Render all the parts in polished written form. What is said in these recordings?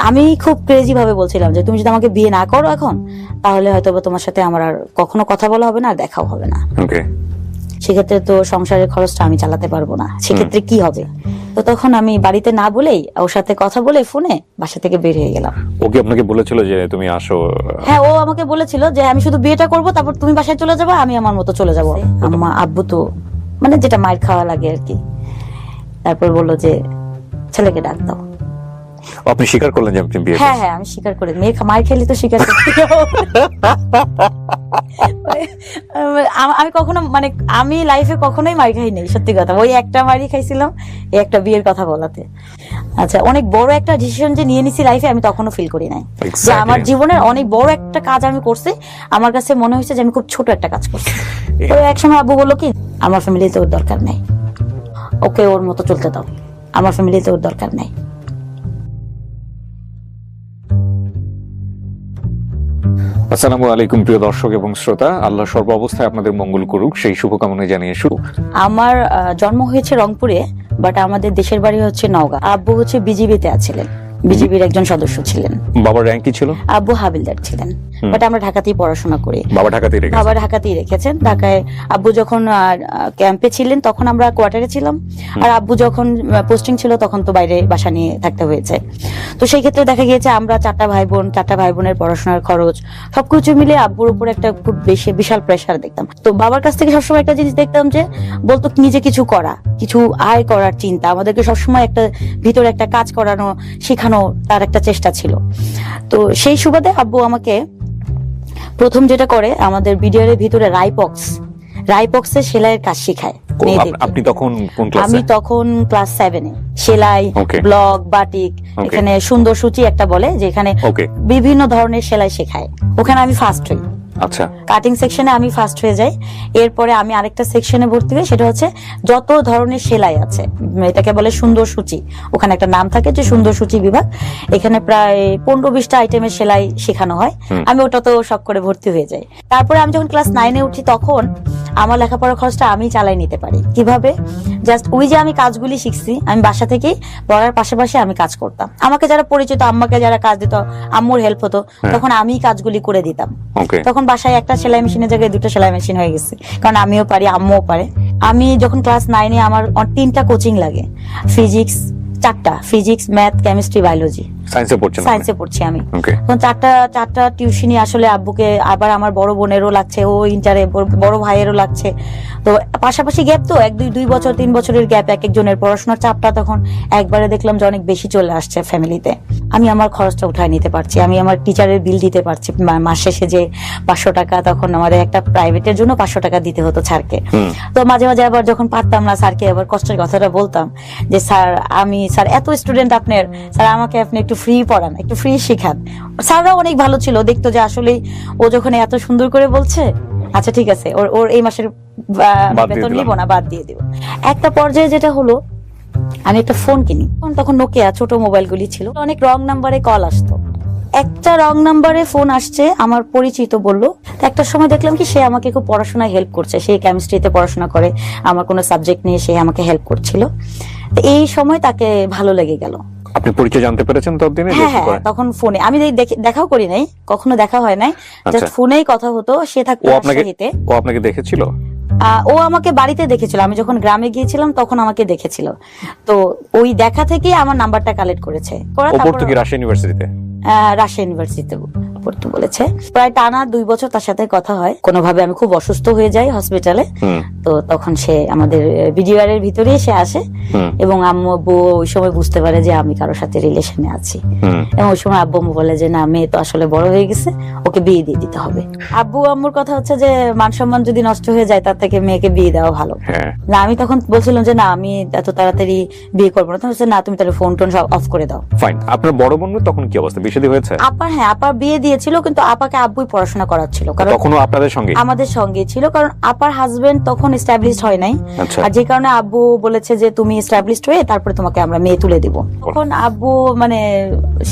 আমি খুব ক্রেজি ভাবে বলছিলাম যে তুমি যদি আমাকে বিয়ে না করো এখন, তাহলে হয়তো তোমার সাথে আমার আর কখনো কথা বলা হবে না, আর দেখাও হবে না। ওকে, সেক্ষেত্রে তো সংসারের খরচটা আমি চালাতে পারবো না, সেক্ষেত্রে কি হবে? তো তখন আমি বাড়িতে না বলেই ওর সাথে কথা বলে ফোনে বাসা থেকে বের হয়ে গেলাম। ও কি আপনাকে বলেছিল যে তুমি আসো? হ্যাঁ, ও আমাকে বলেছিল যে আমি শুধু বিয়েটা করব, তারপর তুমি বাসায় চলে যাবে, আমি আমার মতো চলে যাবো। আম্মা আব্বু তো মানে যেটা মায়ের খাওয়া লাগে আর কি। তারপর বললো যে ছেলেকে ডাক দাও। আপনি স্বীকার করলেন যে আপনি বিয়ে হ্যাঁ হ্যাঁ, আমি স্বীকার করে, মায়ের খেলে তো স্বীকার করতে আমি কখনো মানে আমি লাইফে কখনোই মার খাই নাই, সত্যি কথা। ওই একটা মারই খাইছিলাম, এই একটা বিয়ের কথা বলাতে। আচ্ছা, অনেক বড় একটা ডিসিশন যে নিয়ে নিছি লাইফে, আমি তখনো ফিল করি নাই যে আমার জীবনের অনেক বড় একটা কাজ আমি করছি। আমার কাছে মনে হয়েছে যে আমি খুব ছোট একটা কাজ করছি। তো একসময় আব্বু বললো কি, আমার ফ্যামিলিতে ওর দরকার নেই, ওকে ওর মতো চলতে দাও, আমার ফ্যামিলিতে ওর দরকার নেই। আসসালামু আলাইকুম প্রিয় দর্শক এবং শ্রোতা, আল্লাহ সর্ব অবস্থায় আপনাদের মঙ্গল করুক সেই শুভকামনা জানিয়ে শুরু। আমার জন্ম হয়েছে রংপুরে, বাট আমাদের দেশের বাড়ি হচ্ছে নওগাঁ। আব্বু হচ্ছে বিজিবিতে আছিলেন, বিজিবির একজন সদস্য ছিলেন। বাবার র্যাঙ্ক কি ছিল? আব্বু হাবিলদার ছিলেন, বাট আমরা ঢাকাতেই পড়াশোনা করি। বাবা ঢাকাতেই রেখেছেন? বাবা ঢাকাতেই রেখেছেন। ঢাকায় আব্বু যখন ক্যাম্পে ছিলেন তখন আমরা কোয়ার্টারে ছিলাম, আর আব্বু যখন পোস্টিং ছিল তখন তো বাইরে বাসা নিয়ে থাকতে হয়েছে। তো সেই ক্ষেত্রে দেখা গিয়েছে আমরা চারটা ভাই বোনের পড়াশোনার খরচ সবকিছু মিলে আব্বুর উপর একটা খুব বেশি বিশাল প্রেশার দেখতাম। তো বাবার কাছ থেকে সবসময় একটা জিনিস দেখতাম যে বলতো নিজে কিছু করা, কিছু আয় করার চিন্তা, আমাদেরকে সবসময় একটা ভিতরে একটা কাজ করানো শেখানো, তার একটা চেষ্টা ছিল। তো সেই সুবাদে আব্বু আমাকে প্রথম যেটা করে, আমাদের বিডিআর এর ভিতরে রাইপক্সের সেলাইয়ের কাজ শেখায় মেয়েদেরকে। আপনি তখন কোন ক্লাসে? আমি তখন ক্লাস 7 এ। সেলাই, ব্লক, বাটিক, এখানে সুন্দর সূচি একটা বলে যে এখানে বিভিন্ন ধরনের সেলাই শেখায়। ওখানে আমি ফার্স্ট হই। আচ্ছা, কাটিং সেকশনে আমি ফার্স্ট হয়ে যাই। এরপরে আমি আরেকটা সেকশনে ভর্তি হই, সেটা হচ্ছে যত ধরনের সেলাই আছে, এটাকে বলে সুন্দর সূচি। ওখানে একটা নাম থাকে যে সুন্দর সূচি বিভাগ। এখানে প্রায় 15-20টা আইটেমের সেলাই শেখানো হয়। আমি ওটা তো শখ করে ভর্তি হয়ে যাই। তারপরে আমি যখন ক্লাস 9 এ উঠি, তখন আমার লেখাপড়ার খরচটা আমি চালাই নিতে পারি। কিভাবে? জাস্ট ওই যে আমি কাজগুলি শিখছি, আমি বাসা থেকেই পড়ার পাশাপাশি আমি কাজ করতাম। আমাকে যারা পরিচিত, আম্মাকে যারা কাজ দিত, আম্মুর হেল্প হতো, তখন আমি কাজগুলি করে দিতাম। তখন বাসায় একটা সেলাই মেশিনের জায়গায় 2টা সেলাই মেশিন হয়ে গেছে, কারণ আমিও পারি, আম্মুও পারে। আমি যখন ক্লাস 9 এ, আমার 3টা কোচিং লাগে। ফিজিক্স 4টা, ফিজিক্স, ম্যাথ, কেমিস্ট্রি, বায়োলজি। সায়েন্সে পড়ছি আমি। তখন চারটা টিউশনি আসলে আব্বুকে, আবার আমার বড় বোনেরও লাগছে, ও ইন্টারে, বড় ভাইয়েরও লাগছে। তো পাশাপাশি গ্যাপ, তো 2 বছর 3 বছরের গ্যাপ, এক একজনের পড়াশোনার চাপটা তখন একবারে দেখলাম যে অনেক বেশি চলে আসছে ফ্যামিলিতে। আমি আমার খরচটা উঠায় নিতে পারছি, আমি আমার টিচারের বিল দিতে পারছি মাস শেষে, যে 500 টাকা, তখন আমাদের একটা প্রাইভেটের জন্য 500 টাকা দিতে হতো স্যারকে। তো মাঝে মাঝে আবার যখন পারতাম না, স্যারকে আবার কষ্টের কথাটা বলতাম যে স্যার এত স্টুডেন্ট আপনার, স্যার আমাকে আপনি একটু ফ্রি পড়ান, একটু ফ্রি শেখান। স্যাররাও অনেক ভালো ছিল, দেখতো যে আসলে ও যখন এত সুন্দর করে বলছে, আচ্ছা ঠিক আছে, ওর এই মাসের বেতন নিব না, বাদ দিয়ে দিব। একটা পর্যায়ে যেটা হলো, আমি একটা ফোন কিনি। তখন নোকিয়া ছোট মোবাইল গুলি ছিল, অনেক রং নাম্বারে কল আসতো। একটা রং নাম্বারে ফোন আসছে, আমার পরিচিত বললো। একটা সময় দেখলাম কি, সে আমাকে খুব পড়াশোনায় হেল্প করছে, সে কেমিস্ট্রিতে পড়াশোনা করে, আমার কোনো সাবজেক্ট নিয়ে সে আমাকে হেল্প করছিল। এই সময় তাকে ভালো লেগে গেল। আপনি পরিচয় জানতে পেরেছেন ততদিনে? হ্যাঁ, তখন ফোনে আমি দেখাও করি নাই, কখনো দেখা হয় নাই, জাস্ট ফোনেই কথা হতো। সে থাকতো রাজশাহীতে। ও আপনাকে দেখেছিল? ও আমাকে বাড়িতে দেখেছিল, আমি যখন গ্রামে গিয়েছিলাম তখন আমাকে দেখেছিল। তো ওই দেখা থেকে আমার নাম্বারটা কালেক্ট করেছে। রাজশাহী ইউনিভার্সিটিতে? রাজশাহী ইউনিভার্সিটিতে পড়তে বলেছে। প্রায় টানা 2 বছর তার সাথে কথা হয়। কোনোভাবে আমি খুব অসুস্থ হয়ে যাই হসপিটালে, তো তখন সে আমাদের বিডিআর এর ভিতরেই সে আসে, এবং আম্মু আব্বু ওই সময় বুঝতে পারে যে আমি কারোর সাথে রিলেশনে আছি। এবং ওই সময় আব্বু আম্মু বলে যে না, মেয়ে তো আসলে বড় হয়ে গেছে, ওকে বিয়ে দিয়ে দিতে হবে। আব্বু আম্মুর কথা হচ্ছে যে মান সম্মান যদি নষ্ট হয়ে যায়, তার থেকে মেয়েকে বিয়ে দেওয়া ভালো। না, আমি তখন বলছিলাম যে না, আমি এত তাড়াতাড়ি বিয়ে করবো না। তখন না, তুমি তাহলে ফোন টোন সব অফ করে দাও। ফাইন। আপনার বড় বোন তখন কি অবস্থা, বিয়ে শাদী হয়েছে? আপার বিয়ে দিয়েছিল, কিন্তু আপাকে আব্বুই পড়াশোনা করাচ্ছিল, কারণ তখনও আপনাদের সঙ্গে আমাদের সঙ্গে ছিল, কারণ আপার হাজবেন্ড তখন এস্টাবলিশড হয় নাই। আর যে কারণে আব্বু বলেছে যে তুমি এস্টাবলিশড হয়ে তারপরে তোমাকে আমরা মেয়ে তুলে দিব। তখন আব্বু মানে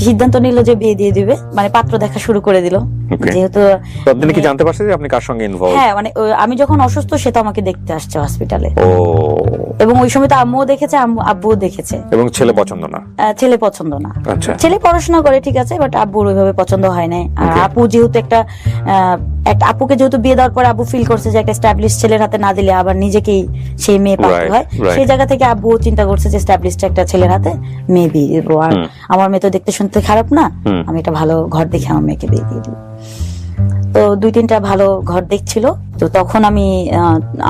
সিদ্ধান্ত নিল যে বিয়ে দিয়ে দিবে, মানে পাত্র দেখা শুরু করে দিল। Okay. যেহেতু ততদিন কি জানতে পারছে যে আপনি কার সঙ্গে ইনভলভ? হ্যাঁ মানে আমি যখন অসুস্থ সে তো আমাকে দেখতে আসছে হসপিটালে, ও, এবং ওই সময় তো আম্মুও দেখেছে, আব্বুও দেখেছে। এবং ছেলে পছন্দ না? ছেলে পছন্দ না। আচ্ছা। ছেলে পড়াশোনা করে ঠিক আছে, বাট আব্বুর ওইভাবে পছন্দ হয় নাই। আর Okay. আপু যেহেতু একটা আপুকে যেহেতু বিয়ে দেওয়ার পর আব্বু ফিল করছে যে একটা এস্টাবলিশ ছেলের হাতে না দিলে আবার নিজেকেই সেই মেয়ে পাতে Right, হয়, right. সেই জায়গা থেকে আব্বু চিন্তা করছে যে এস্টাবলিশ একটা ছেলের হাতে মেয়ে বিয়ে দেবো। আর আমার মেয়ে তো দেখতে শুনতে খারাপ না, আমি একটা ভালো ঘর দেখে আমার মেয়েকে বিয়ে দিয়ে দিই। তো 2-3টা ভালো ঘর দেখছিল। তো তখন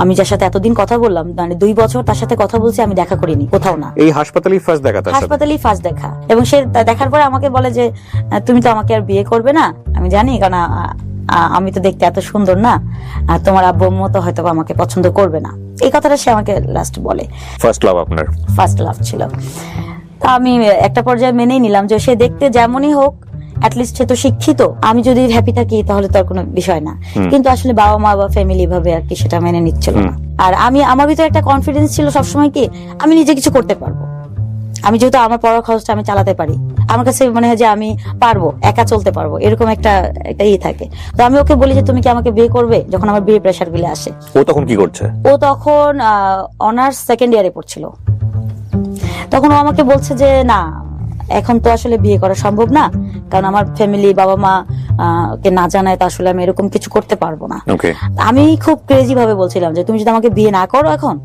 আমি যার সাথে এতদিন কথা বললাম, মানে 2 বছর তার সাথে কথা বলছি, আমি দেখা করিনি কোথাও না, এই হাসপাতালেই ফার্স্ট দেখা তার সাথে? হাসপাতালেই ফার্স্ট দেখা। এবং সে দেখার পরে আমাকে বলে যে তুমি তো আমাকে আর বিয়ে করবে না, আমি জানি, কারণ আমি তো দেখতে এত সুন্দর না, আর তোমার আব্বু আম্মু তো হয়তো আমাকে পছন্দ করবে না। এই কথাটা সে আমাকে লাস্ট বলে। ফার্স্ট লাভ আপনার? ফার্স্ট লাভ ছিল। তা আমি একটা পর্যায়ে মেনেই নিলাম যে সে দেখতে যেমনই হোক, অ্যাটলিস্ট সে তো শিক্ষিত, আমি যদি হ্যাপি থাকি তাহলে তো আর কোনো বিষয় না। কিন্তু আসলে বাবা মা বা ফ্যামিলি ভাবে আর কি সেটা মেনে নিচ্ছিল না। আর আমার ভিতরে একটা কনফিডেন্স ছিল সবসময় কি আমি নিজে কিছু করতে পারবো, আমি যেহেতু আমার পড়ার খরচটা আমি চালাতে পারি, আমার কাছে মনে হয় যে আমি পারবো, একা চলতে পারবো, এরকম একটা ইয়ে থাকে। তো আমি ওকে বলি যে তুমি কি আমাকে বিয়ে করবে, যখন আমার বিয়ে প্রেশার গুলো আসে। ও তখন কি করছে? ও তখন অনার্স সেকেন্ড ইয়ারে পড়ছিল। তখন ও আমাকে বলছে যে না, এখন তো আসলে বিয়ে করা সম্ভব না, কারণ আমার ফ্যামিলি বাবা মা কে না জানায় তো আসলে আমি এরকম কিছু করতে পারবো না। Okay. আমি খুব ক্রেজি ভাবে বলছিলাম যে তুমি যদি আমাকে বিয়ে না করো এখন,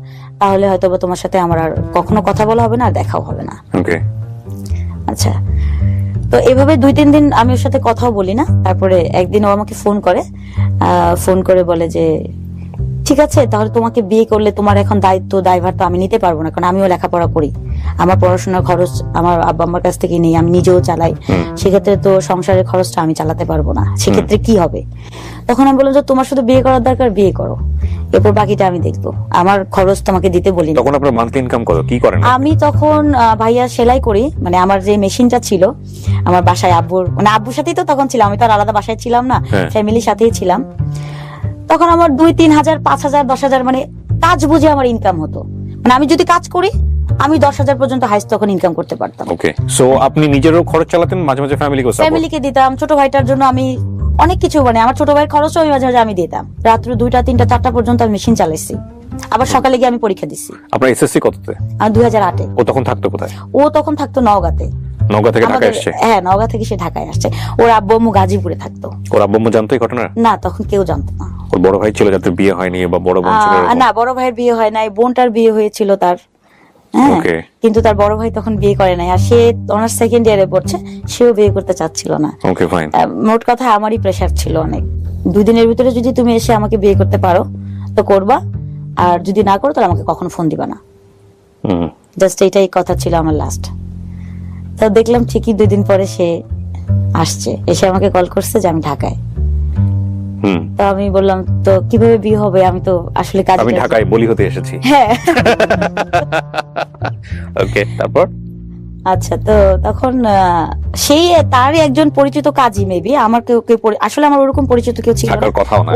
তাহলে হয়তো তোমার সাথে আমার আর কখনো কথা বলা হবে না, আর দেখাও হবে না। Okay. আচ্ছা, তো এভাবে 2-3 দিন আমি ওর সাথে কথাও বলি না। তারপরে একদিন ও আমাকে ফোন করে বলে যে ঠিক আছে, তাহলে তোমাকে বিয়ে করলে তোমার এখন দায়ভার তো আমি নিতে পারবো না, কারণ আমিও লেখাপড়া করি, আমার পড়াশোনার খরচ আমার আব্বা আম্মার কাছ থেকে নেই, আমি নিজেও চালাই, সেক্ষেত্রে তো সংসারের খরচটা আমি চালাতে পারবো না, সেক্ষেত্রে কি হবে? তখন আমি বললাম যে তোমার শুধু বিয়ে করার দরকার, বিয়ে করো, এরপর বাকিটা আমি দেখবো, আমার খরচ তোমাকে দিতে বলি না। তখন আপনার মান্থলি ইনকাম কত, কি করেন? আমি তখন ভাইয়া সেলাই করি, মানে আমার যে মেশিনটা ছিল আমার বাসায় আব্বুর সাথেই তো তখন ছিলাম, আমি তো আর আলাদা বাসায় ছিলাম না, ফ্যামিলির সাথেই ছিলাম। তখন আমার 2-3 হাজার, 5 হাজার, 10 হাজার, মানে কাজ বুঝে আমার ইনকাম হতো। মানে আমি যদি কাজ করি আমি 10,000 পর্যন্ত হাইস্ট তখন ইনকাম করতে পারতাম। ওকে, সো আপনি নিজেরও খরচ চালাতেন, মাঝে মাঝে ফ্যামিলিকে দিতাম, ছোট ভাইটার জন্য আমি অনেক কিছু, মানে আমার ছোট ভাইয়ের খরচও আমি মাঝে মাঝে আমি দিতাম। রাত্র 2টা, 3টা, 4টা পর্যন্ত আমি মেশিন চালাইছি, আবার সকালে গিয়ে আমি পরীক্ষা দিছি। আপনার এসএসসি কততে? 2008-এ। ও তখন থাকতো কোথায়? ও তখন থাকতো নওগাঁতে। নওগাঁ থেকে ঢাকায় আসছে? হ্যাঁ, নওগাঁ থেকে সে ঢাকায় আসছে। ওর আব্বু আম্মু গাজীপুরে থাকতো। ওর আব্বু আম্মু জানতো এই ঘটনা? না, তখন কেউ জানতো না। ওর বড় ভাই ছিল যাদের বিয়ে হয়নি, বা বড় বোন ছিল? না, বড় ভাইয়ের বিয়ে হয় নাই, বোনটার বিয়ে হয়েছিল তার, হ্যাঁ, কিন্তু তার বড় ভাই তখন বিয়ে করে নাই। আর সে অনার্স সেকেন্ড ইয়ারে পড়ছে, সেও বিয়ে করতে চাচ্ছিল না। ওকে, ফাইন। মোট কথা আমারই প্রেশার ছিল অনেক। 2 দিনের ভিতরে যদি তুমি এসে আমাকে বিয়ে করতে পারো তো করবা, আর যদি না করো তাহলে আমাকে কখনো ফোন দিবা না। জাস্ট এইটাই কথা ছিল আমার লাস্ট। তো দেখলাম ঠিকই 2 দিন পরে সে আসছে, এসে আমাকে কল করছে যে আমি ঢাকায়। তো আমি বললাম তো কিভাবে বিয়ে হবে, আমি তো আসলে কাজ, আমি ঢাকায় বলি হতে এসেছি। হ্যাঁ। ওকে, তারপর? আচ্ছা, তো তখন সেই তারই একজন পরিচিত কাজী, মেবি আমার কেউ আসলে আমার ওরকম পরিচিত কেউ ছিল না,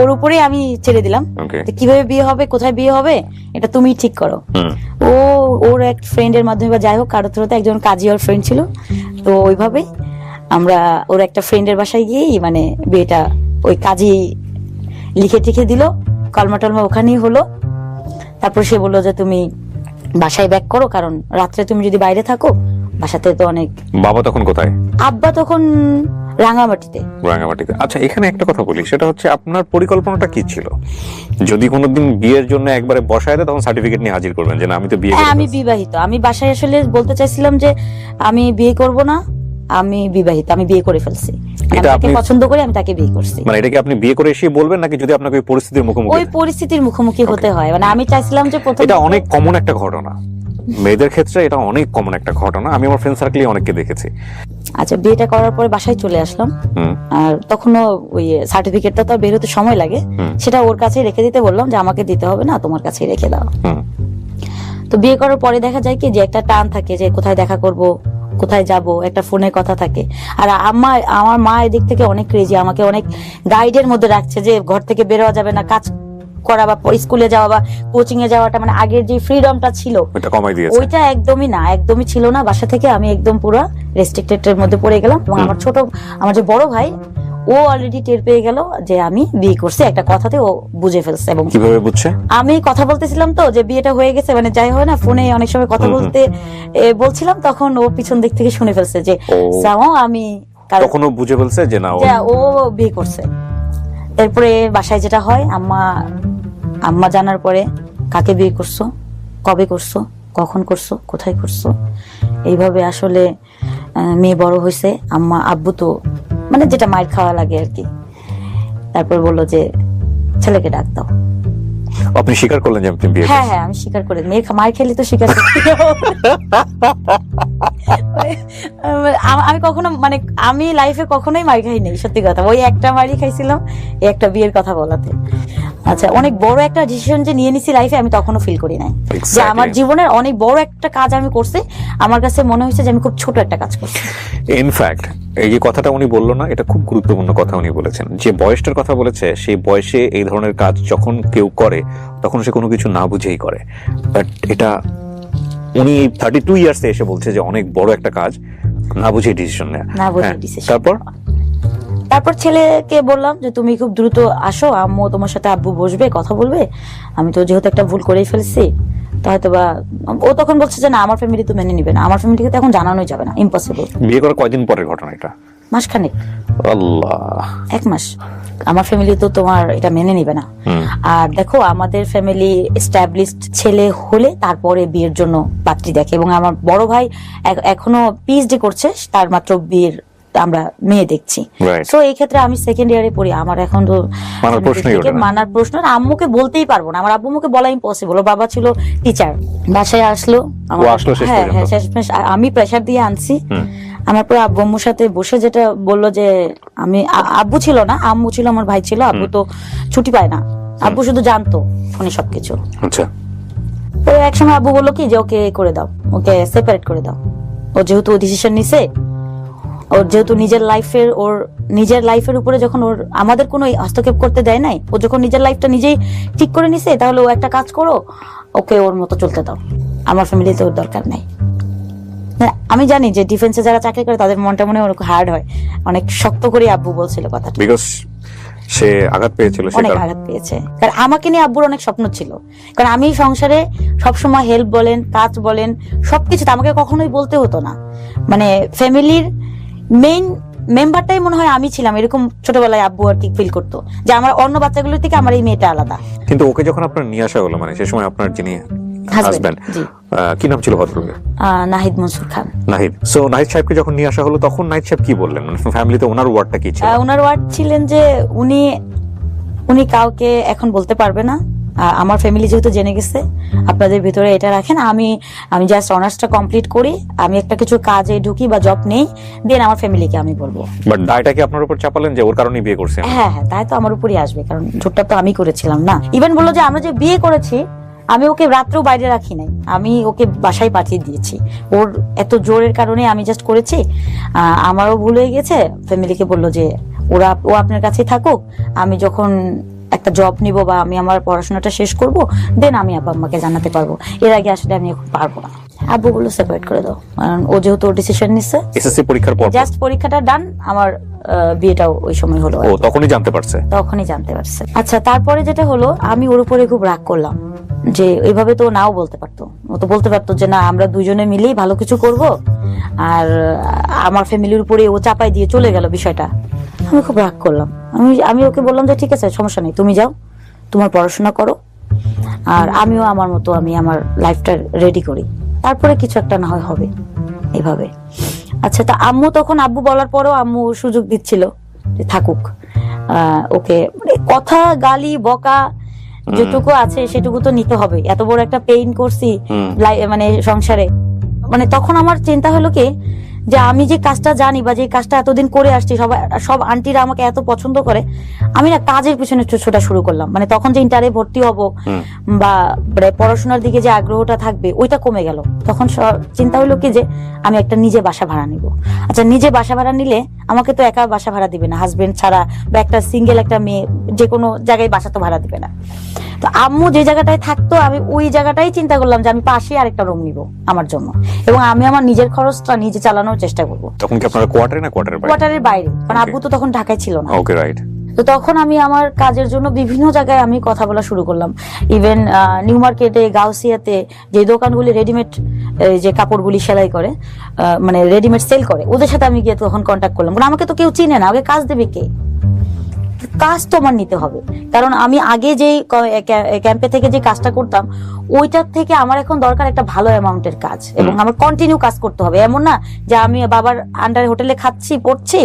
ওর উপরে আমি ছেড়ে দিলাম। কিভাবে বিয়ে হবে, কোথায় বিয়ে হবে, এটা তুমি ঠিক করো। ওর এক ফ্রেন্ডের মাধ্যমে বা যাই হোক কারো থ্রুতে একজন কাজী ওর ফ্রেন্ড ছিল, তো ওইভাবেই আমরা ওর একটা ফ্রেন্ডের বাসায় গিয়েই মানে বিয়েটা ওই কাজী লিখে টিখে দিল, কলমা টলমা ওখানেই হলো। তারপর সে বললো যে তুমি বাসায় ব্যাক করো, কারণ রাত্রে তুমি যদি বাইরে থাকো বাসাতে তো অনেক। বাবা তখন কোথায়? আব্বা তখন রাঙামাটিতে। আচ্ছা, এখানে একটা কথা বলি, সেটা হচ্ছে আপনার পরিকল্পনাটা কি ছিল? যদি কোনোদিন বিয়ের জন্য একবারে বসায় দেয় তখন সার্টিফিকেট নিয়ে হাজির করবেন যে না আমি তো বিয়ে করেছি। আমি বিবাহিত। আমি বাসায় আসলে বলতে চাইছিলাম যে আমি বিয়ে করব না, আমি বিবাহিত, আমি বিয়ে করে ফেলছি, আমি তাকে পছন্দ করি, আমি তাকে বিয়ে করছি। মানে এটা কি আপনি বিয়ে করে এসে বলবেন, নাকি যদি আপনাকে ওই পরিস্থিতির মুখোমুখি? ওই পরিস্থিতির মুখোমুখি হতে হয়। মানে আমি চাইছিলাম যে প্রথম, এটা অনেক কমন একটা ঘটনা মেয়েদের ক্ষেত্রে, এটা অনেক কমন একটা ঘটনা, আমি আমার ফ্রেন্ড সার্কেলে অনেককে দেখেছি। আচ্ছা, বিয়েটা করার পরে বাসায় চলে আসলাম, আর তখনও ওই সার্টিফিকেটটা তো বের হতে সময় লাগে, সেটা ওর কাছেই রেখে দিতে বললাম যে আমাকে দিতে হবে না, তোমার কাছেই রেখে দাও। তো বিয়ে করার পরে দেখা যায় কি যে একটা টান থাকে যে কোথায় দেখা করব, কোথায় যাব, একটা ফোনের কথা থাকে। আর আমার মা এদিক থেকে অনেক ক্রেজি, আমাকে অনেক গাইডের মধ্যে রাখছে যে ঘর থেকে বেরোয়া যাবে না, কাজ করা বা স্কুলে যাওয়া বা কোচিং এ যাওয়াটা, মানে আগের যে ফ্রিডমটা ছিল ওইটা একদমই ছিল না। বাসা থেকে আমি একদম পুরো রেস্ট্রিক্টেড এর মধ্যে পড়ে গেলাম। এবং আমার যে বড় ভাই, ও ও অলরেডি টের পেয়ে গেল যে আমি বিয়ে করছি, একটা কথাতে ও বুঝে ফেলছে। এবং কিভাবে বুঝছে? আমি কথা বলতেছিলাম তো যে বিয়েটা হয়ে গেছে, মানে যাই হয় না ফোনে অনেক সময় কথা বলছিলাম, তখন ও পিছন দিক থেকে শুনে ফেলছে যে সামো আমি তখন ও বুঝে ফেলছে যে না ও বিয়ে করছে। এরপরে বাসায় যেটা হয়, আম্মা জানার পরে কাকে বিয়ে করছো, কবে করছো, কখন করছো, কোথায় করছো, এইভাবে আসলে মেয়ে বড় হয়েছে। আব্বু তো মানে যেটা মায়ের খাওয়া লাগে আর কি। তারপর বললো যে ছেলেকে ডাক দাও। আপনি স্বীকার করলেন যে আপনি বিয়ে হ্যাঁ হ্যাঁ আমি স্বীকার করে, মায়ের খেলে তো স্বীকার করতে আমি কখনো মানে আমি লাইফে কখনোই মার খাই নাই, সত্যি কথা। ওই একটা মারই খাইছিলাম, এই একটা বিয়ের কথা বলাতে। আচ্ছা, অনেক বড় একটা ডিসিশন যে নিয়ে নিছি লাইফে, আমি তখনো ফিল করি নাই যে আমার জীবনের অনেক বড় একটা কাজ আমি করছি। আমার কাছে মনে হয়েছে যে আমি খুব ছোট একটা কাজ করছি। ইনফ্যাক্ট এই যে কথাটা উনি বললো না, এটা খুব গুরুত্বপূর্ণ কথা উনি বলেছেন। যে বয়সটার কথা বলেছে, সেই বয়সে এই ধরনের কাজ যখন কেউ করে তখন সে কোনো কিছু না বুঝেই করে। বাট এটা উনি 32 ইয়ার্সে এসে বলছে যে অনেক বড় একটা কাজ না বুঝে ডিসিশন নেয়। না বুঝে ডিসিশন। তারপর ছেলেকে বললাম যে তুমি খুব দ্রুত আসো, আম্মু তোমার সাথে আব্বু বসবে, কথা বলবে। আমি তো যেহেতু একটা ভুল করেই ফেলছি, তো হয়তো বা ও তখন বলছে যে না আমার ফ্যামিলি তো মেনে নিবে না, আমার ফ্যামিলিকে তো এখন জানানোই যাবে না, ইম্পসিবল। বিয়ে করার কয়দিন পরের ঘটনা এটা? মাসখানেক। আল্লাহ, 1 মাস। আমার ফ্যামিলি তো তোমার এটা মেনে নিবে না। আর দেখো আমাদের ফ্যামিলি এস্টাবলিশড ছেলে হলে তারপরে বিয়ের জন্য পাত্রী দেখে, এবং আমার বড় ভাই এখনো পিএইচডি করছে, তার মাত্র বিয়ের আমরা মেয়ে দেখছি। সো এই ক্ষেত্রে আমি সেকেন্ড ইয়ারে পড়ি, আমার এখন তো মানার প্রশ্ন। আম্মুকে বলতেই পারবো না, আমার আব্বুকে বলা ইম্পসিবল। ওর বাবা ছিল টিচার, বাসায় আসলো। হ্যাঁ হ্যাঁ শেষমেশ আমি প্রেসার দিয়ে আনছি। আমার পরে আব্বু আম্মুর সাথে বসে যেটা বললো যে আমি, আব্বু ছিল না, আম্মু ছিল, আমার ভাই ছিল। আব্বু তো ছুটি পায় না, আব্বু শুধু জানতো ফোনে সবকিছু। আচ্ছা, তো একসময় আব্বু বললো কি যে ওকে করে দাও, ওকে সেপারেট করে দাও। ও যেহেতু ও ডিসিশন নিছে, ওর যেহেতু নিজের লাইফের উপরে যখন ওর আমাদের কোনো হস্তক্ষেপ করতে দেয় নাই, ও যখন নিজের লাইফটা নিজেই ঠিক করে নিছে, তাহলে ও একটা কাজ করো, ওকে ওর মতো চলতে দাও, আমার ফ্যামিলিতে ওর দরকার নাই। আমি জানি যে ডিফেন্সে যারা চাকরি করে তাদের মনটা মনে অনেক হার্ড হয়, অনেক শক্ত করে আব্বু বলছিল কথাটা, বিকজ সে আঘাত পেয়েছিল, অনেক আঘাত পেয়েছে। কারণ আমাকে নিয়ে আব্বুর অনেক স্বপ্ন ছিল, কারণ আমি সংসারে সবসময় হেল্প বলেন, কাজ বলেন, সবকিছু আমাকে কখনোই বলতে হতো না। মানে ফ্যামিলির মেইন মেম্বারটাই মনে হয় আমি ছিলাম, এরকম ছোটবেলায় আব্বু আর কি ফিল করতো যে আমার অন্য বাচ্চাগুলোর থেকে আমার এই মেয়েটা আলাদা। কিন্তু ওকে যখন আপনার নিয়ে আসা হলো, মানে সে সময় আপনার যিনি হাজবেন্ড, কি নাম ছিল ভদ্রলোকের? নাহিদ মনসুর খান। নাহিদ। সো নাহিদ সাহেবকে যখন নিয়ে আসা হলো, তখন নাহিদ সাহেব কি বললেন? মানে ফ্যামিলিতে ওনার ওয়ার্ডটা কি ছিল? ওনার ওয়ার্ড ছিলেন যে উনি কাউকে এখন বলতে পারবে না, আমার ফ্যামিলি যেহেতু জেনে গেছে, আপনাদের ভিতরে এটা রাখেন, আমি জাস্ট অনার্সটা কমপ্লিট করি, আমি একটা কিছু কাজে ঢুকি বা জব নেই, দেন আমার ফ্যামিলিকে আমি বলবো। বাট দায়টা কি আপনার উপর চাপালেন যে ওর কারণেই বিয়ে করছেন? হ্যাঁ হ্যাঁ, তাই তো আমার উপরই আসবে, কারণ ঝুটটা তো আমি করেছিলাম না। ইভেন বললো যে আমরা যে বিয়ে করেছি, আমি ওকে রাত্রেও বাইরে রাখি নাই, আমি ওকে বাসায় পাঠিয়ে দিয়েছি। ওর এত জোরের কারণে আমি জাস্ট করেছি, আমারও ভুল হয়ে গেছে। ফ্যামিলিকে বললো যে ও আপনার কাছেই থাকুক, আমি যখন একটা জব নিব বা আমি আমার পড়াশোনাটা শেষ করব, দেন আমি আব্বা আম্মাকে জানাতে পারবো, এর আগে আসলে আমি এখন পারবো না। আব্বু বললো সেপারেট করে দাও, কারণ ও যেহেতু ডিসিশন নিচ্ছে। এসএসসি পরীক্ষার পর জাস্ট পরীক্ষাটা ডান, আমার বিয়েটাও ওই সময় হলো। ও তখনই জানতে পারছে? তখনই জানতে পারছে। আচ্ছা, তারপরে যেটা হলো, আমি ওর উপরে খুব রাগ করলাম যে এইভাবে তো নাও বলতে পারতো, ও তো বলতে পারতো যে না আমরা দুজনে মিলেই ভালো কিছু করব, আর আমার ফ্যামিলির উপরে ও চাপাই দিয়ে চলে গেল বিষয়টা। আমি খুব রাগ করলাম। আমি ওকে বললাম যে ঠিক আছে, সমস্যা নেই, তুমি যাও, তোমার পড়াশোনা করো, আর আমিও আমার মতো আমি আমার লাইফটা রেডি করি, তারপরে কিছু একটা না হয় হবে এইভাবে। আচ্ছা, তা আম্মু তখন, আব্বু বলার পরেও আম্মু সুযোগ দিচ্ছিল যে থাকুক, ওকে মানে কথা গালি বকা যেটুকু আছে সেটুকু তো নিতে হবে, এত বড় একটা পেইন করছি মানে সংসারে। মানে তখন আমার চিন্তা হলো কি যে আমি যে কাজটা জানি বা যে কাজটা এতদিন করে আসছি, সব আন্টিরা আমাকে এত পছন্দ করে, আমি না কাজের পিছনে ছোটা শুরু করলাম। মানে তখন যে ইন্টারে ভর্তি হব বা পড়াশোনার দিকে যে আগ্রহটা থাকবে ওইটা কমে গেল। তখন চিন্তা হলো কি যে আমি একটা নিজে বাসা ভাড়া নিব। আচ্ছা, নিজে বাসা ভাড়া নিলে আমাকে তো একা বাসা ভাড়া দিবে না, হাজবেন্ড ছাড়া বা একটা সিঙ্গেল একটা মেয়ে যে কোনো জায়গায় বাসা তো ভাড়া দিবে না। তো আম্মু যে জায়গাটায় থাকতো আমি ওই জায়গাটাই চিন্তা করলাম যে আমি পাশে আরেকটা রুম নিব আমার জন্য, এবং আমি আমার নিজের খরচটা নিজে চালানোর চেষ্টা করবো। তখন কি আপনারা কোয়ার্টারে না কোয়ার্টারের বাইরে? কোয়ার্টারের বাইরে, কারণ আব্বু তো তখন ঢাকায় ছিল না। ওকে, রাইট। তো তখন আমি আমার কাজের জন্য বিভিন্ন জায়গায় আমি কথা বলা শুরু করলাম। ইভেন নিউ মার্কেটে, গাউসিয়াতে যে দোকানগুলি রেডিমেড যে কাপড়গুলি সেলাই করে, মানে রেডিমেড সেল করে, ওদের সাথে আমি গিয়ে তখন কন্ট্যাক্ট করলাম। কারণ আমাকে তো কেউ চিনে না, আমাকে কাজ দেবে কে? কাজ তো আমার নিতে হবে, কারণ আমি আগে যে ক্যাম্পে থেকে যে কাজটা করতাম ওইটার থেকে আমার এখন দরকার একটা ভালো অ্যামাউন্টের কাজ, এবং আমার কন্টিনিউ কাজ করতে হবে। এমন না যে আমি বাবার আন্ডারে হোটেলে খাচ্ছি পড়ছি,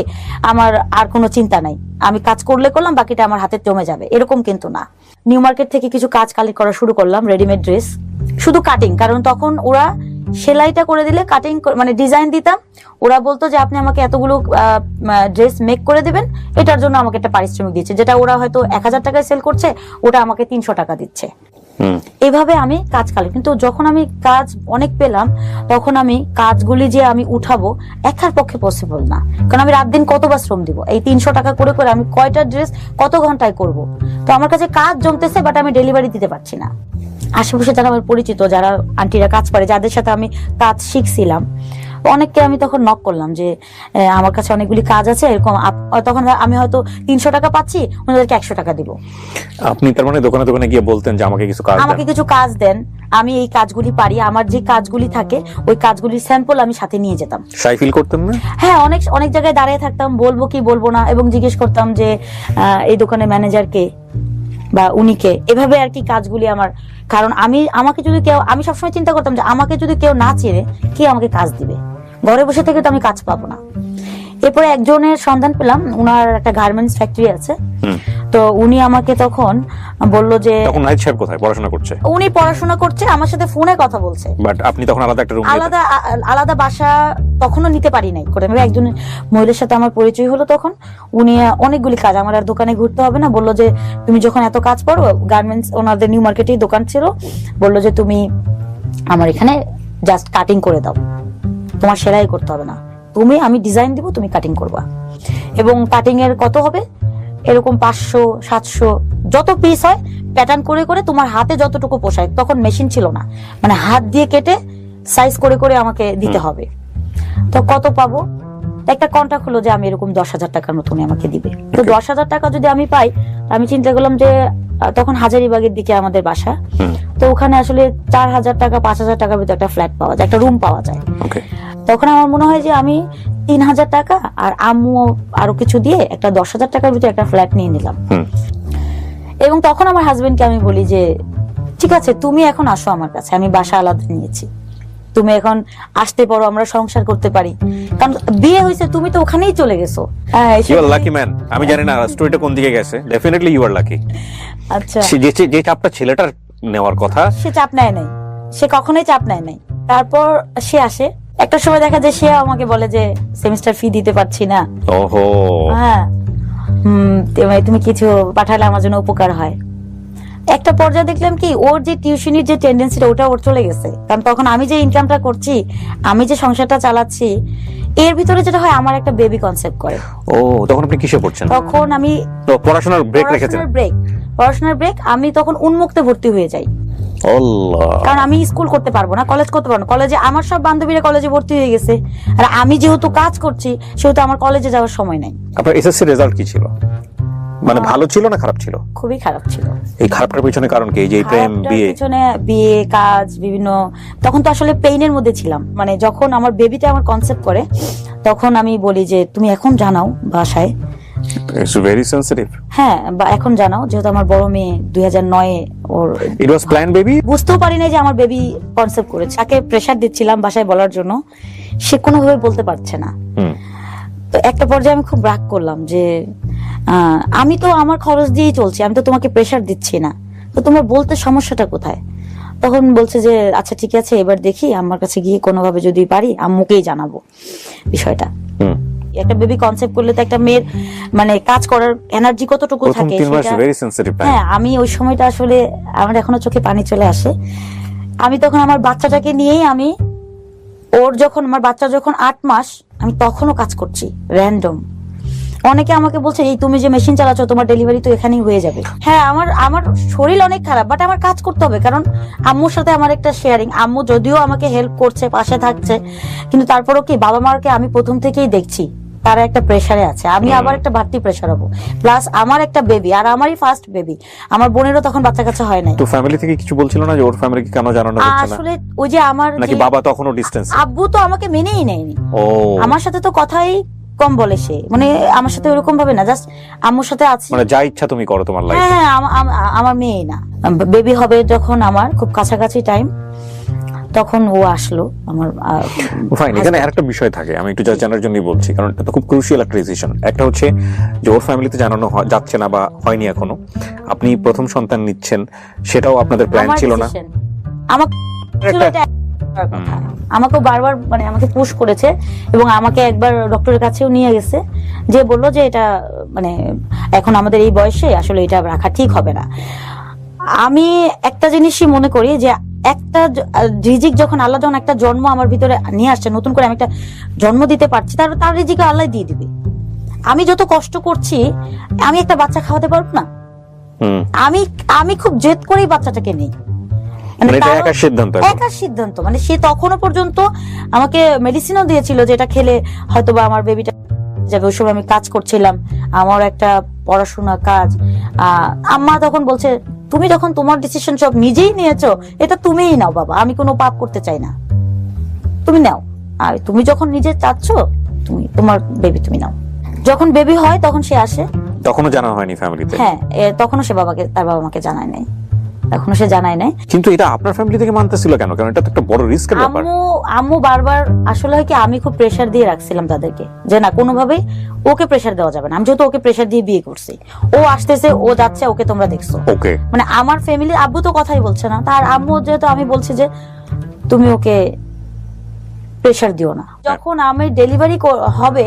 আমার আর কোনো চিন্তা নাই, আমি কাজ করলে করলাম, বাকিটা আমার হাতে জমে যাবে, এরকম কিন্তু না। নিউ মার্কেট থেকে কিছু কাজ কালেক্ট করা শুরু করলাম, রেডিমেড ড্রেস, শুধু কাটিং, কারণ তখন ওরা সেলাইটা করে দিলে কাটিং মানে ডিজাইন দিতাম, ওরা বলতো যে আপনি আমাকে এতগুলো ড্রেস মেক করে দিবেন, এটার জন্য আমাকে একটা পারিশ্রমিক দিচ্ছে, যেটা ওরা হয়তো 1000 টাকায় সেল করছে, ওটা আমাকে 300 টাকা দিচ্ছে। এভাবে আমি কাজ কালি, কিন্তু যখন আমি কাজ অনেক পেলাম তখন আমি কাজগুলি যে আমি উঠাবো একার পক্ষে পসিবল না, কারণ আমি রাত দিন কতবার শ্রম দিব, এই 300 টাকা করে করে আমি কয়টা ড্রেস কত ঘন্টায় করব। তো আমার কাছে কাজ জমতেছে, বাট আমি ডেলিভারি দিতে পারছি না। আশেপাশে যারা আমার পরিচিত, যারা আন্টিরা কাজ পারে, যাদের সাথে আমি কাজ শিখছিলাম, অনেককে আমি তখন নক করলাম যে আমার কাছে অনেকগুলি কাজ আছে এরকম, তখন আমি হয়তো 300 টাকা পাচ্ছি, ওনাদেরকে 100 টাকা দিব। আপনি তার মানে দোকানে দোকানে গিয়ে বলতেন যে আমাকে কিছু কাজ দেন, আমি এই কাজগুলি পারি, আমার যে কাজগুলি থাকে ওই কাজগুলির স্যাম্পল আমি সাথে নিয়ে যেতাম। শাই ফিল করতেন না? হ্যাঁ, অনেক অনেক জায়গায় দাঁড়িয়ে থাকতাম, বলবো কি বলবো না, এবং জিজ্ঞেস করতাম যে এই দোকানের ম্যানেজার কে বা উনিকে, এভাবে আর কি কাজগুলি আমার। কারণ আমাকে যদি কেউ, আমি সবসময় চিন্তা করতাম যে আমাকে যদি কেউ না চেনে, কে আমাকে কাজ দিবে? ঘরে বসে থেকে তো আমি কাজ পাবো না। এরপরে একজনের সন্ধান পেলাম, উনার একটা গার্মেন্টস ফ্যাক্টরি আছে, তো উনি আমাকে তখন বলল যে তখন নাহিদ সাহেব কোথায় পড়াশোনা করছে? উনি পড়াশোনা করছে, আমার সাথে ফোনে কথা বলছে, বাট আপনি তখন আলাদা একটা রুম, আলাদা বাসা তখনও নিতে পারি নাই। একজন মহিলার সাথে আমার পরিচয় হলো তখন, উনি অনেকগুলি কাজ, আমার আর দোকানে ঘুরতে হবে না, বললো যে তুমি যখন এত কাজ পারো, গার্মেন্টস ওনাদের নিউ মার্কেটে দোকান ছিল, বললো যে তুমি আমার এখানে জাস্ট কাটিং করে দাও, তোমার সেলাই করতে হবে না, আমি ডিজাইন দিব, তুমি কাটিং করবা, এবং কাটিং এর কত হবে এরকম 500 700 যত পিস হয় প্যাটার্ন করে করে তোমার হাতে যতটুকু পোষায়, তখন মেশিন ছিল না, মানে হাত দিয়ে কেটে সাইজ করে করে আমাকে দিতে হবে। তো কত পাবো? একটা কন্ট্রাক্ট হলো যে আমি এরকম 10,000 টাকার মতো আমাকে দিবে। তো 10,000 টাকা যদি আমি পাই, আমি চিন্তা করলাম যে তখন হাজারীবাগের দিকে আমাদের বাসা, তো ওখানে আসলে 4,000 টাকা 5,000 টাকার ভিতরে একটা ফ্ল্যাট পাওয়া যায়, একটা রুম পাওয়া যায়। তখন আমার মনে হয় যে আমি 3,000 টাকা আর আম্মু আরো কিছু দিয়ে একটা 10,000 টাকার ভিতরে একটা ফ্ল্যাট নিয়ে নিলাম। এবং তখন আমার হাজবেন্ডকে আমি বলি যে ঠিক আছে, তুমি এখন আসো আমার কাছে, আমি বাসা আলাদা নিয়েছি, তুমি এখন আসতে পারো, আমরা সংসার করতে পারি, কারণ বিয়ে হয়েছে, তুমি তো ওখানেই চলে গেছো। You are lucky man. আমি জানি না স্টোরিটা কোন দিকে গেছে, ডেফিনেটলি ইউ আর লাকি। আচ্ছা, যে চাপটা ছেলেটার নেওয়ার কথা, সে চাপ নেয় নাই, সে কখনোই চাপ নেয় নাই। তারপর সে আসে, একটা সময় দেখা যায় সে আমাকে বলে যে সেমিস্টার ফি দিতে পারছি না, ওহো হ্যাঁ তুমি কিছু পাঠালে আমার জন্য উপকার হয়। একটা পর্যায়ে দেখলাম কি ওর যে টিউশনির যে টেন্ডেন্সিটা ওটা ওর চলে গেছে, কারণ তখন আমি যে ইনকামটা করছি, আমি যে সংসারটা চালাচ্ছি, এর ভিতরে যেটা হয় আমার একটা বেবি কনসেপ্ট করে। ও, তখন আপনি কিসে পড়ছেন? তখন আমি পড়াশোনার ব্রেক রেখেছেন? পড়াশোনার ব্রেক, আমি তখন উন্মুক্তে ভর্তি হয়ে যাই, কারণ আমি স্কুল করতে পারবো না, কলেজ করতে পারবো না। কলেজে আমার সব বান্ধবীরা কলেজে ভর্তি হয়ে গেছে, আর আমি যেহেতু কাজ করছি সেহেতু আমার কলেজে যাওয়ার সময় নাই। আপনার এসএসসি রেজাল্ট কি ছিল? মানে ভালো ছিল না খারাপ ছিল? খুবই খারাপ ছিল। এই খারাপটার পিছনে কারণ কি? যে প্রেম, বিয়ে, কাজ, বিভিন্ন, তখন তো আসলে পেইনের মধ্যে ছিলাম। মানে যখন আমার বেবিটা আমার কনসেপ্ট করে, তখন আমি বলি যে তুমি এখন জানাও বাসায়, ইটস ভেরি সেনসিটিভ। হ্যাঁ, বা এখন জানাও, যেহেতু আমার বড় মেয়ে 2009 ওর ইট ওয়াজ প্ল্যান বেবি। বুঝতেও পারি না যে আমার বেবি কনসেপ্ট করেছে, তাকে প্রেসার দিচ্ছিলাম বাসায় বলার জন্য, সে কোনোভাবে বলতে পারছে না। তো একটা পর্যায়ে আমি খুব রাগ করলাম যে আমি তো আমার খরচ দিয়েই চলছি, আমি তো তোমাকে প্রেসার দিচ্ছি না, তো তোমার বলতে সমস্যাটা কোথায়? তখন বলছে যে আচ্ছা ঠিক আছে, এবার দেখি আমার কাছে গিয়ে কোনোভাবে যদি পারি আম্মুকেই জানাবো বিষয়টা। একটা বেবি কনসেপ্ট করলে তো একটা মেয়ের মানে কাজ করার এনার্জি কতটুকু থাকে, হ্যাঁ, আমি ওই সময়টা আসলে আমার এখনো চোখে পানি চলে আসে। আমি তখন আমার বাচ্চাটাকে নিয়েই আমার বাচ্চা যখন 8 মাস, আমি তখনও কাজ করছি র্যান্ডম, অনেকে আমাকে বলছে এই তুমি যে মেশিন চালাচ্ছ তোমার ডেলিভারি তো এখানেই হয়ে যাবে। হ্যাঁ, আমার শরীর অনেক খারাপ, বাট আমার কাজ করতে হবে, কারণ আম্মুর সাথে আমার একটা শেয়ারিং। আম্মু যদিও আমাকে হেল্প করছে, পাশে থাকছে, কিন্তু তারপরও কি বাবা মাকে আমি প্রথম থেকেই দেখছি তারা একটা প্রেসারে আছে, আমি আবার একটা বাড়তি প্রেসার হবো, প্লাস আমার একটা বেবি, আর আমারই ফার্স্ট বেবি, আমার বোনেরও তখন বাচ্চা কাচ্চা হয় নাই। তো ফ্যামিলি থেকে কিছু বলছিল না যে ওর ফ্যামিলিকে কেন জানানো হচ্ছে না? আসলে ওই যে আমার নাকি যে বাবা তখনও ডিস্টেন্স? আব্বু তো আমাকে মেনেই নেয়নি, ও আমার সাথে তো কথাই কম বলে সে, মানে আমার সাথে ওরকম ভাবে না, জাস্ট আম্মুর সাথে আছি। মানে যা ইচ্ছা তুমি করো তোমার লাইফে। হ্যাঁ, আমার মেয়ে না, বেবি হবে যখন আমার খুব কাছাকাছি টাইম, তখন ও আসলো আমার। ফাইন, এখানে আরেকটা বিষয় থাকে, আমি একটু জাস্ট জানার জন্যই বলছি, কারণ এটা তো খুব ক্রুশিয়াল একটা ডিসিশন। একটা হচ্ছে যে ওর ফ্যামিলিতে জানানো যাচ্ছে না বা হয়নি এখনো, আপনি প্রথম সন্তান নিচ্ছেন, সেটাও আপনাদের প্ল্যান আমার ছিল না। decision। আমার ছিল এটা করার কথা। আমাকেও বারবার মানে আমাকে পুশ করেছে, এবং আমাকে একবার ডক্টরের কাছেও নিয়ে গেছে, যে বললো যে এটা মানে এখন আমাদের এই বয়সে আসলে এটা রাখা ঠিক হবে না। আমি একটা জিনিসই মনে করি যে একটা রিজিক যখন আল্লাহ যখন একটা জন্ম আমার ভিতরে নিয়ে আসছে, নতুন করে আমি একটা জন্ম দিতে পারছি, তার রিজিক আল্লাহ দিয়ে দিবে। আমি যত কষ্ট করছি, আমি একটা বাচ্চা খাওয়াতে পারবো না? আমি খুব জেদ করেই বাচ্চাটাকে নেই, মানে এটা একা সিদ্ধান্ত, একা সিদ্ধান্ত। মানে সে তখনও পর্যন্ত আমাকে মেডিসিনও দিয়েছিল যে এটা খেলে হয়তোবা আমার বেবিটা যাবে। ওই সময় আমি কাজ করছিলাম, আমার একটা পড়াশোনা কাজ। আম্মা তখন বলছে তুমি যখন তোমার ডিসিশন সব নিজেই নিয়েছো, এটা তুমিই নাও বাবা, আমি কোনো পাপ করতে চাই না, তুমি নাও। আর তুমি যখন নিজে চাচ্ছ, তুমি তোমার বেবি তুমি নাও। যখন বেবি হয় তখন সে আসে, তখনও জানা হয়নি ফ্যামিলিতে? হ্যাঁ, তখনও সে তার বাবা মাকে জানায় নাই, এখনো সে জানায় নাই। কিন্তু এটা আপনার ফ্যামিলি থেকে মানতেছিল কেন? কারণ এটা তো একটা বড় রিস্কের ব্যাপার। আম্মু বারবার আসলে হয় কি, আমি খুব প্রেসার দিয়ে রাখছিলাম তাদেরকে যে না, কোনোভাবেই ওকে প্রেসার দেওয়া যাবে না। আমি যেহেতু ওকে প্রেসার দিয়ে বিয়ে করছি, ও আসতেছে, ও যাচ্ছে, ওকে তোমরা দেখছো। ওকে, মানে আমার ফ্যামিলি, আব্বু তো কথাই বলছে না, তার আম্মু যেহেতু আমি বলছি যে তুমি ওকে প্রেসার দিও না। যখন আমি ডেলিভারি হবে,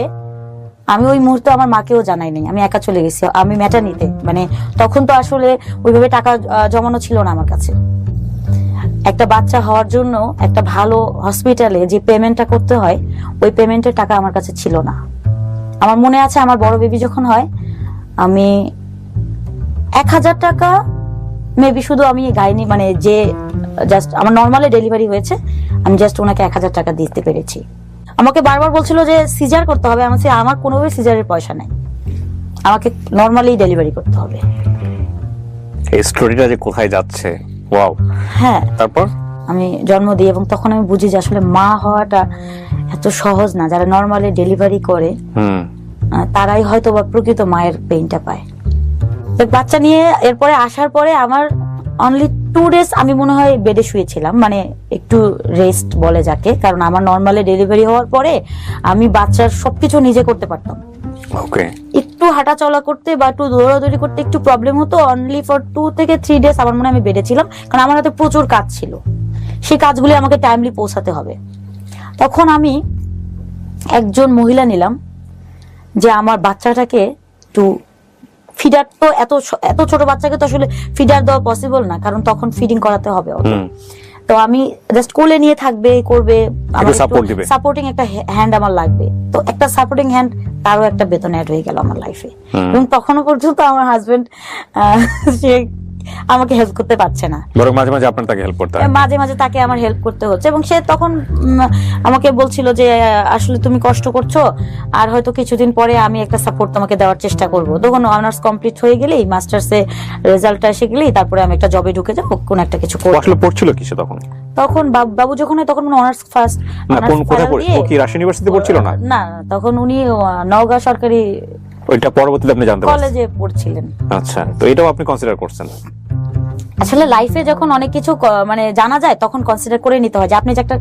আমি ওই মুহূর্তে আমার মাকেও জানাই নাই, আমি একা চলে গেছি। আমি ম্যাটারনিতে, মানে তখন তো আসলে ওইভাবে টাকা জমানো ছিল না আমার কাছে। একটা বাচ্চা হওয়ার জন্য একটা ভালো হসপিটালে যে পেমেন্টটা করতে হয়, ওই পেমেন্টের টাকা আমার কাছে ছিল না। আমার মনে আছে আমার বড় বেবি যখন হয়, আমি 1000 টাকা মেবি শুধু আমি গাইনি, মানে যে জাস্ট আমার নর্মালি ডেলিভারি হয়েছে, আমি জাস্ট ওনাকে 1000 টাকা দিতে পেরেছি। আমাকে বারবার বলছিল যে সিজার করতে হবে, আমার কোনোভাবে সিজারের পয়সা নাই, আমাকে নর্মালি ডেলিভারি করতে হবে। এই স্টোরিটা যে কোথায় যাচ্ছে, ওয়াও। হ্যাঁ, তারপর আমি জন্ম দিই, এবং তখন আমি বুঝি যে আসলে মা হওয়াটা এত সহজ না। যারা নর্মালি ডেলিভারি করে তারাই হয়তো বা প্রকৃত মায়ের পেইনটা পায়। বাচ্চা নিয়ে এরপরে আসার পরে আমার অনলি 2 ডেজ আমি মনে হয় বেডে শুয়েছিলাম, মানে একটু রেস্ট বলে যাকে, কারণ আমার নর্মালি ডেলিভারি হওয়ার পরে আমি বাচ্চার সবকিছু নিজে করতে পারতাম। ওকে, একটু হাঁটা চলা করতে বা একটু দৌড়াদৌড়ি করতে একটু প্রবলেম হতো। অনলি ফর 2 থেকে 3 ডেজ আমার মনে হয় আমি বেডে ছিলাম, কারণ আমার হাতে প্রচুর কাজ ছিল, সেই কাজগুলি আমাকে টাইমলি পৌঁছাতে হবে। তখন আমি একজন মহিলা নিলাম যে আমার বাচ্চাটাকে একটু ফিডার, তো এত ছোট বাচ্চাকে তো আসলে ফিডার দেওয়া পসিবল না, কারণ তখন ফিডিং করাতে হবে। তো আমি জাস্ট কোলে নিয়ে থাকবে, করবে, সাপোর্টিং একটা হ্যান্ড আমার লাগবে। তো একটা সাপোর্টিং হ্যান্ড, তারও একটা বেতন অ্যাড হয়ে গেল আমার লাইফে। এবং তখনও পর্যন্ত আমার হাজবেন্ড সে আমাকে হেল্প করতে পারছে না, বরং মাঝে মাঝে আপনার তাকে হেল্প করতে হয়। মাঝে মাঝে তাকে আমার হেল্প করতে হচ্ছে। এবং সে তখন আমাকে বলছিল যে আসলে তুমি কষ্ট করছো, আর হয়তো কিছুদিন পরে আমি একটা সাপোর্ট তোমাকে দেওয়ার চেষ্টা করবো। তখন অনার্স কমপ্লিট হয়ে গেলেই, মাস্টার্সে রেজাল্টটা এসে গেলেই, তারপরে আমি একটা জবে ঢুকে যাবো, কোন একটা কিছু করবো। আসলে পড়ছিল কিসে তখন? তখন বাবু যখন হয় তখন অনার্স ফার্স্ট। ও কি রাজশাহী ইউনিভার্সিটিতে পড়ছিল না? না, তখন উনি নওগাঁ সরকারি, ওইটা পরবর্তীতে আপনি জানতে পারছেন, কলেজে পড়ছিলেন। আচ্ছা, তো এটাও আপনি কনসিডার করছেন? আসলে লাইফে যখন অনেক কিছু মানে জানা যায়, তখন কনসিডার করে নিতে হয় যে আপনি যে একটা